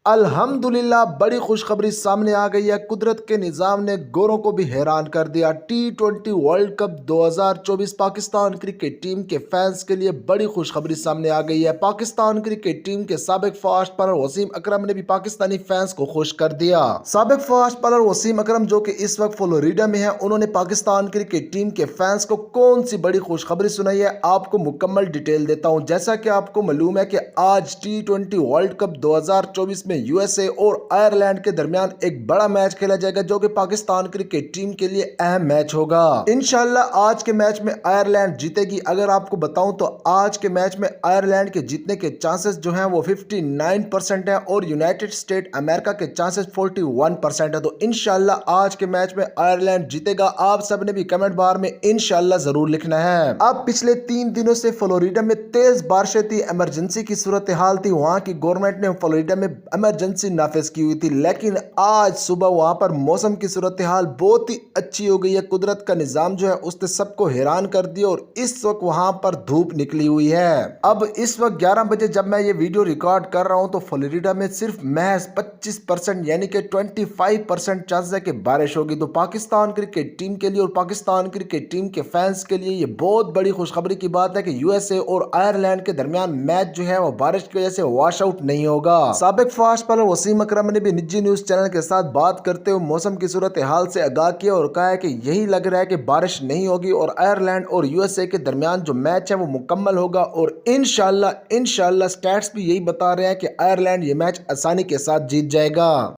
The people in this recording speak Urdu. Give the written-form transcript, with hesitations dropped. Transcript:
الحمدللہ بڑی خوشخبری سامنے آ گئی ہے۔ قدرت کے نظام نے گوروں کو بھی حیران کر دیا۔ T20 world cup 2024 Pakistan cricket team کے فینس کے لیے بڑی خوشخبری سامنے آ گئی ہے۔ پاکستان کرکٹ ٹیم کے سابق فاسٹ بالر وسیم اکرم نے بھی پاکستانی فینس کو خوش کر دیا۔ سابق فاسٹ بالر وسیم اکرم جو کہ اس وقت فلوریڈا میں ہیں، انہوں نے پاکستان کرکٹ ٹیم کے فینس کو کون سی بڑی خوشخبری سنائی ہے، آپ کو مکمل ڈیٹیل دیتا ہوں۔ جیسا کہ آپ کو معلوم ہے کہ آج T20 ورلڈ کپ 2024 میں USA اور آئرلینڈ کے درمیان ایک بڑا میچ کھیلا جائے گا جو کہ پاکستان کرکٹ ٹیم کے لیے اہم میچ ہوگا۔ انشاءاللہ آج کے میچ میں آئرلینڈ جیتے گی۔ اگر آپ کو بتاؤں تو آج کے میچ میں آئرلینڈ کے جیتنے کے چانسز جو ہیں وہ 59% ہیں اور یونائٹڈ اسٹیٹ امریکہ کے چانسز 41% ہیں۔ تو انشاءاللہ آج کے میچ میں آئرلینڈ جیتے گا۔ آپ سب نے بھی کمنٹ بار میں انشاءاللہ ضرور لکھنا ہے۔ اب پچھلے 3 دنوں سے فلوریڈا میں تیز بارشیں تھی، ایمرجنسی کی صورتحال تھی، وہاں کی گورنمنٹ نے فلوریڈا میں ایمرجنسی نافذ کی ہوئی تھی، لیکن آج صبح وہاں پر موسم کی صورتحال بہت ہی اچھی ہو گئی ہے۔ قدرت کا نظام جو ہے اس نے سب کو حیران کر دیا اور اس وقت وہاں پر دھوپ نکلی ہوئی ہے۔ اب اس وقت 11 بجے جب میں یہ ویڈیو ریکارڈ کر رہا ہوں تو فلوریڈا میں صرف محض 25% یعنی کہ 25% چانس ہے کہ بارش ہوگی۔ تو پاکستان کرکٹ ٹیم کے لیے اور پاکستان کرکٹ ٹیم کے فینس کے لیے یہ بہت بڑی خوشخبری کی بات ہے کہ USA اور آئرلینڈ کے درمیان میچ جو ہے وہ بارش کی وجہ سے واش آؤٹ نہیں ہوگا۔ سابق فاسٹ بالر وسیم اکرم نے بھی نجی نیوز چینل کے ساتھ بات کرتے ہوئے موسم کی صورتحال سے آگاہ کیا اور کہا ہے کہ یہی لگ رہا ہے کہ بارش نہیں ہوگی اور آئرلینڈ اور USA کے درمیان جو میچ ہے وہ مکمل ہوگا اور انشاءاللہ سٹیٹس بھی یہی بتا رہے ہیں کہ آئرلینڈ یہ میچ آسانی کے ساتھ جیت جائے گا۔